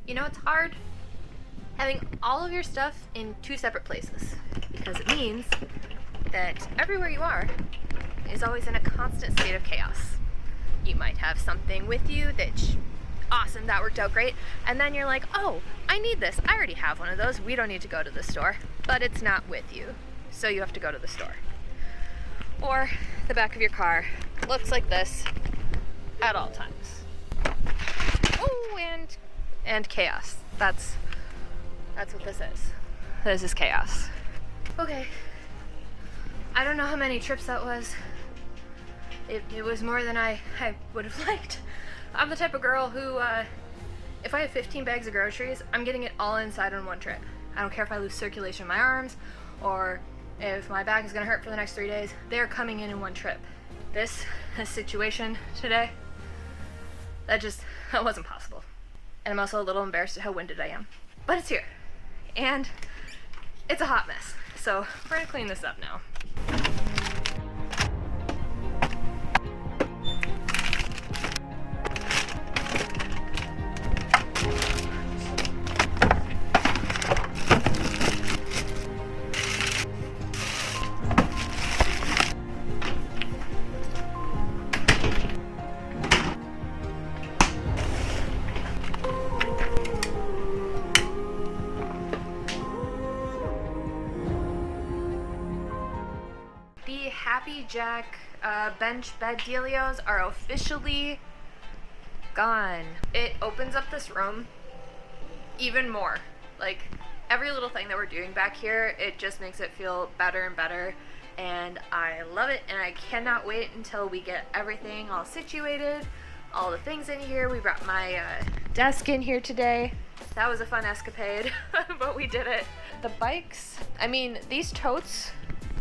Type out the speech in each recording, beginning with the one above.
You know, it's hard having all of your stuff in two separate places because it means that everywhere you are is always in a constant state of chaos. You might have something with you that's awesome, that worked out great, and then you're like, oh, I need this. I already have one of those. We don't need to go to the store, but it's not with you, so you have to go to the store. Or the back of your car looks like this at all times. Oh, and chaos. That's what this is. This is chaos. Okay. I don't know how many trips that was. It was more than I would have liked. I'm the type of girl who, if I have 15 bags of groceries, I'm getting it all inside on one trip. I don't care if I lose circulation in my arms or if my back is gonna hurt for the next 3 days. They're coming in one trip. This situation today, that wasn't possible. And I'm also a little embarrassed at how winded I am. But it's here. And it's a hot mess. So we're gonna clean this up now. Happy Jack bench bed dealios are officially gone. It opens up this room even more. Like, every little thing that we're doing back here, it just makes it feel better and better, and I love it, and I cannot wait until we get everything all situated, all the things in here. We brought my desk in here today. That was a fun escapade, but we did it. The bikes, I mean, these totes,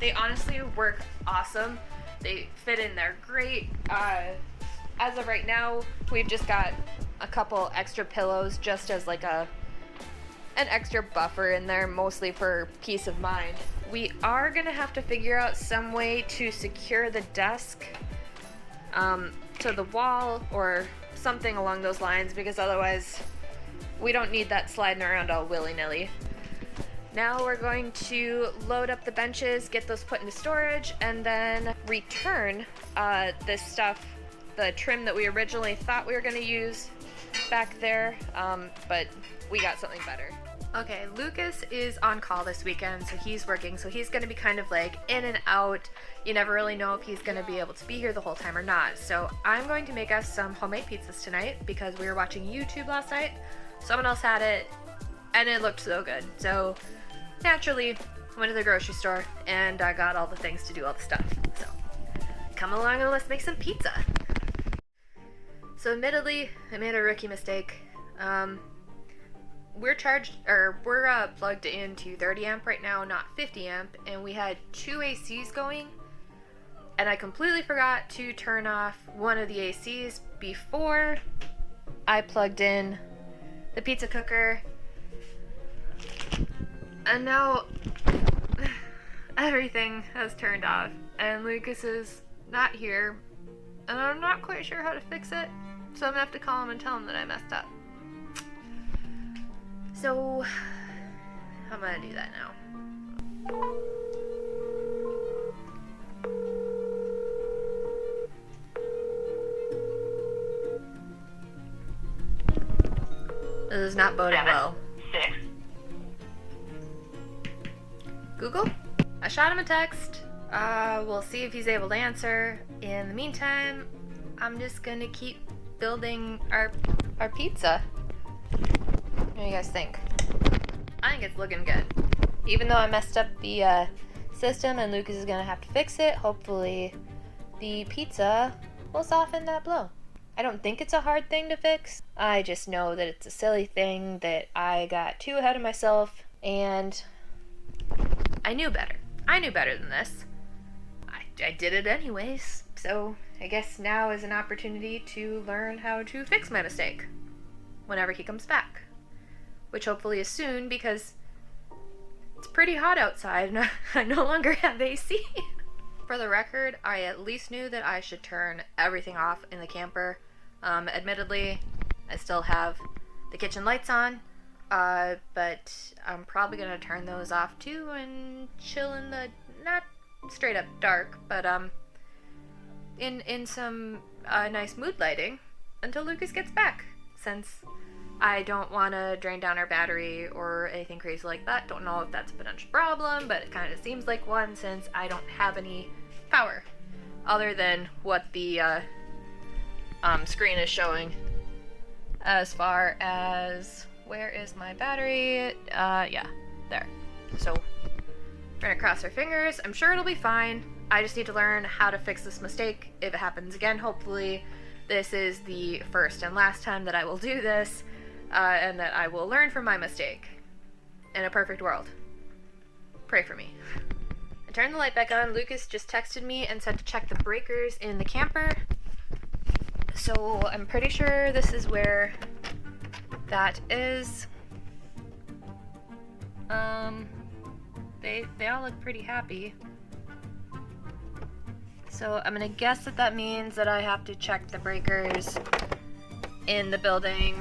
they honestly work awesome. They fit in there great. As of right now, we've just got a couple extra pillows just as like an extra buffer in there, mostly for peace of mind. We are gonna have to figure out some way to secure the desk to the wall or something along those lines, because otherwise we don't need that sliding around all willy-nilly. Now we're going to load up the benches, get those put into storage, and then return this stuff, the trim that we originally thought we were going to use back there, but we got something better. Okay, Lucas is on call this weekend, so he's working, so he's going to be kind of like in and out. You never really know if he's going to be able to be here the whole time or not. So I'm going to make us some homemade pizzas tonight because we were watching YouTube last night. Someone else had it, and it looked so good. So naturally, I went to the grocery store and I got all the things to do all the stuff. So come along and let's make some pizza. So admittedly, I made a rookie mistake. We're plugged into 30 amp right now, not 50 amp, and we had two ACs going, and I completely forgot to turn off one of the ACs before I plugged in the pizza cooker. And now everything has turned off, and Lucas is not here, and I'm not quite sure how to fix it, so I'm gonna have to call him and tell him that I messed up. So I'm gonna do that now. This is not boding well. 6. Google? I shot him a text. We'll see if he's able to answer. In the meantime, I'm just gonna keep building our pizza. What do you guys think? I think it's looking good. Even though I messed up the system and Lucas is gonna have to fix it, hopefully the pizza will soften that blow. I don't think it's a hard thing to fix. I just know that it's a silly thing that I got too ahead of myself, and I knew better. I knew better than this. I did it anyways, so I guess now is an opportunity to learn how to fix my mistake whenever he comes back, which hopefully is soon, because it's pretty hot outside and I no longer have AC. For the record, I at least knew that I should turn everything off in the camper. Admittedly, I still have the kitchen lights on, but I'm probably gonna turn those off too and chill in the, not straight up dark, but in some nice mood lighting until Lucas gets back, since I don't want to drain down our battery or anything crazy like that. Don't know if that's a potential problem, but it kind of seems like one since I don't have any power other than what the screen is showing. As far as, where is my battery? Yeah, there. So we're gonna cross our fingers. I'm sure it'll be fine. I just need to learn how to fix this mistake if it happens again. Hopefully this is the first and last time that I will do this, and that I will learn from my mistake. In a perfect world. Pray for me. I turned the light back on. Lucas just texted me and said to check the breakers in the camper. So I'm pretty sure this is where that is. They all look pretty happy. So I'm gonna guess that means that I have to check the breakers in the building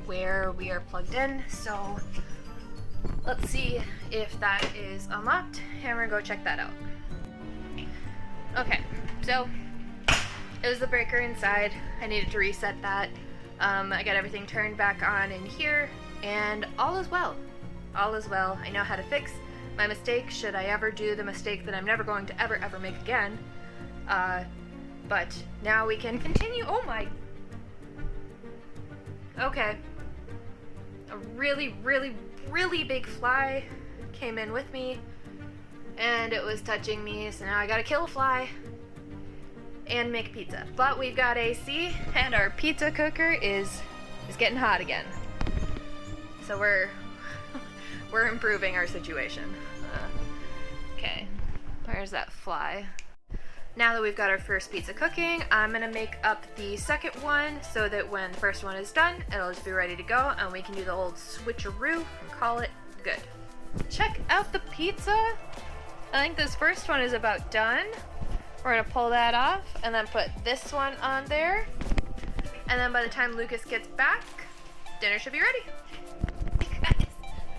where we are plugged in. So let's see if that is unlocked, and we're gonna go check that out. Okay, so it was the breaker inside. I needed to reset that. I got everything turned back on in here, and all is well. All is well. I know how to fix my mistake should I ever do the mistake that I'm never going to ever make again. But now we can continue. Oh my. Okay. A really big fly came in with me, and it was touching me, so now I gotta kill a fly and make pizza. But we've got AC, and our pizza cooker is getting hot again. So we're improving our situation. Okay, where's that fly? Now that we've got our first pizza cooking, I'm gonna make up the second one so that when the first one is done, it'll just be ready to go, and we can do the old switcheroo and call it good. Check out the pizza. I think this first one is about done. We're gonna pull that off and then put this one on there. And then by the time Lucas gets back, dinner should be ready. Guys,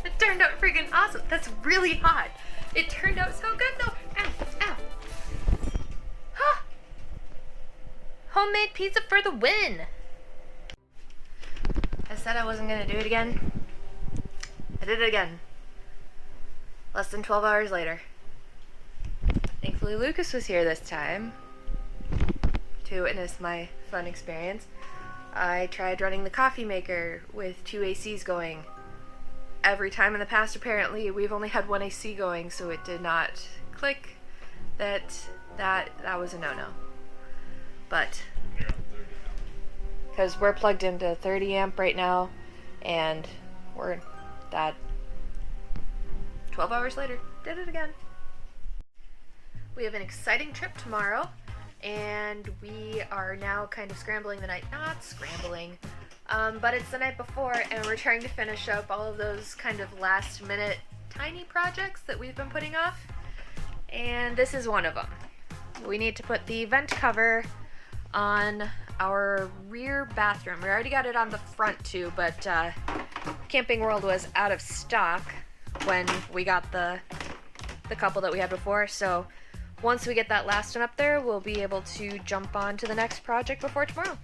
it turned out freaking awesome. That's really hot. It turned out so good though. Ow, ow. Huh. Homemade pizza for the win. I said I wasn't gonna do it again. I did it again. Less than 12 hours later. Thankfully Lucas was here this time to witness my fun experience. I tried running the coffee maker with 2 ACs going. Every time in the past, apparently, we've only had 1 AC going, so it did not click that was a no-no. But because we're plugged into 30 amp right now, and we're that 12 hours later, did it again. We have an exciting trip tomorrow, and we are now kind of scrambling the night. Not scrambling, but it's the night before, and we're trying to finish up all of those kind of last-minute tiny projects that we've been putting off, and this is one of them. We need to put the vent cover on our rear bathroom. We already got it on the front too, but Camping World was out of stock when we got the couple that we had before, so once we get that last one up there, we'll be able to jump on to the next project before tomorrow.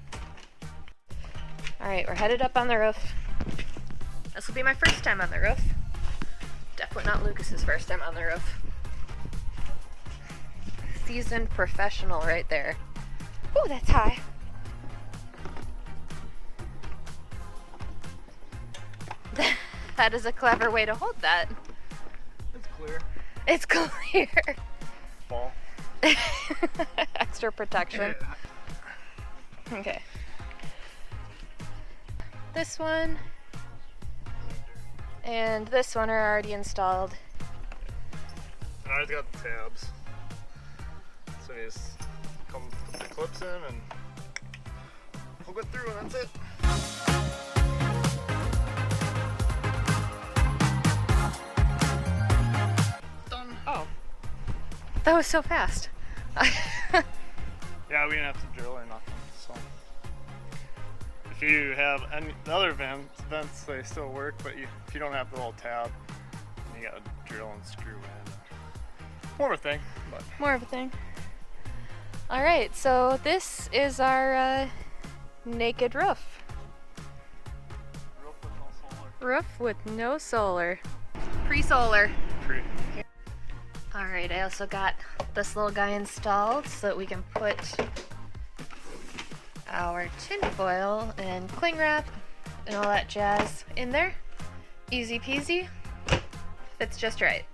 Alright, we're headed up on the roof. This will be my first time on the roof. Definitely not Lucas's first time on the roof. Seasoned professional right there. Ooh, that's high. That is a clever way to hold that. It's clear. It's clear. Fall. Extra protection. Okay. This one and this one are already installed. And I just got the tabs. So you just come put the clips in and hook it through, and that's it. Done. Oh. That was so fast. Yeah, we didn't have to drill or nothing, so. if you have any the other vents, they still work, but if you don't have the little tab, you gotta drill and screw in. More of a thing, but more of a thing. All right, so this is our naked roof. Roof with no solar. Pre-solar. All right, I also got this little guy installed so that we can put our tin foil and cling wrap and all that jazz in there. Easy peasy. Fits just right.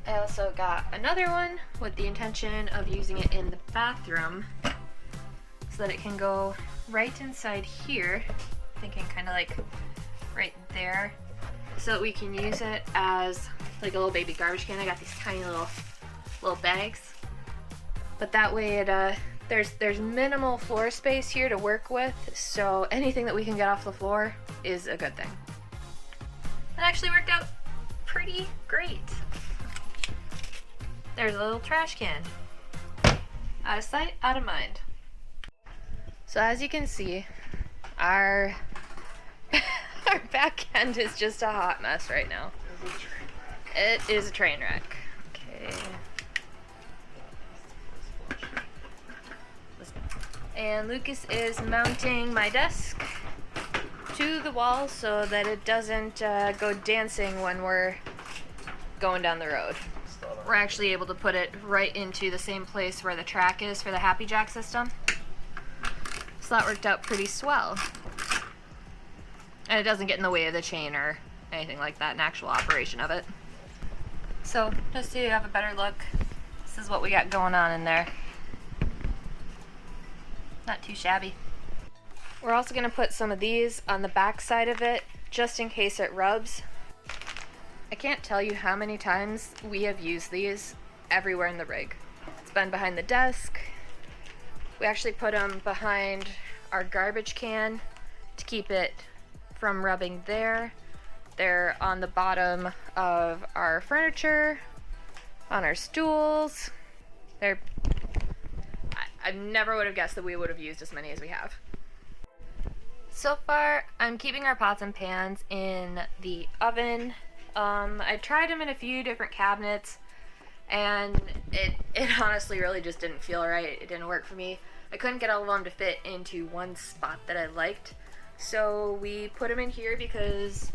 I also got another one with the intention of using it in the bathroom so that it can go right inside here. Thinking kind of like right there, so that we can use it as like a little baby garbage can. I got these tiny little bags, but that way it there's minimal floor space here to work with, so anything that we can get off the floor is a good thing. That actually worked out pretty great. There's a little trash can. Out of sight, out of mind. So as you can see, our our back end is just a hot mess right now. It is a train wreck. Okay. And Lucas is mounting my desk to the wall so that it doesn't go dancing when we're going down the road. We're actually able to put it right into the same place where the track is for the Happy Jack system. So that worked out pretty swell. And it doesn't get in the way of the chain or anything like that in actual operation of it. So just so you have a better look, this is what we got going on in there. Not too shabby. We're also going to put some of these on the back side of it just in case it rubs. I can't tell you how many times we have used these everywhere in the rig. It's been behind the desk. We actually put them behind our garbage can to keep it from rubbing there. They're on the bottom of our furniture, on our stools. I never would have guessed that we would have used as many as we have. So far, I'm keeping our pots and pans in the oven. I tried them in a few different cabinets, and it honestly really just didn't feel right. It didn't work for me. I couldn't get all of them to fit into one spot that I liked. So we put them in here because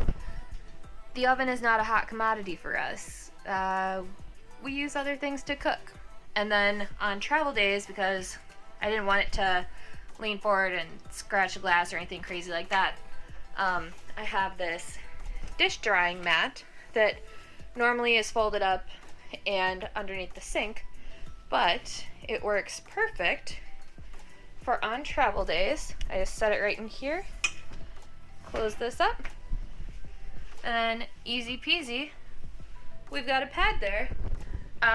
the oven is not a hot commodity for us. We use other things to cook. And then on travel days, because I didn't want it to lean forward and scratch the glass or anything crazy like that, I have this dish drying mat that normally is folded up and underneath the sink, but it works perfect for on travel days. I just set it right in here, close this up, and then easy peasy, we've got a pad there.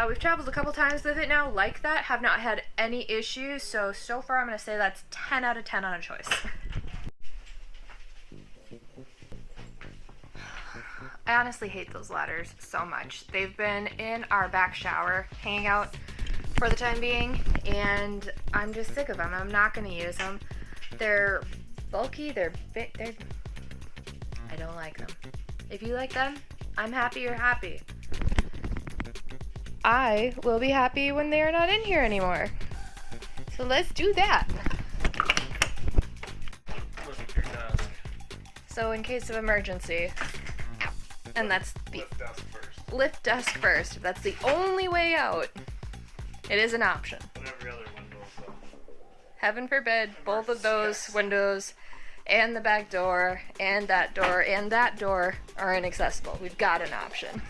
We've traveled a couple times with it now like that, have not had any issues, so far I'm going to say that's 10 out of 10 on a choice. I honestly hate those ladders so much. They've been in our back shower, hanging out for the time being, and I'm just sick of them. I'm not going to use them. They're bulky, they're I don't like them. If you like them, I'm happy you're happy. I will be happy when they are not in here anymore. So let's do that. Lift your desk. So in case of emergency, and that's the Lift desk first. Lift desk first. If that's the only way out, it is an option. And every other window, so. Heaven forbid both of those windows and the back door and that door are inaccessible. We've got an option.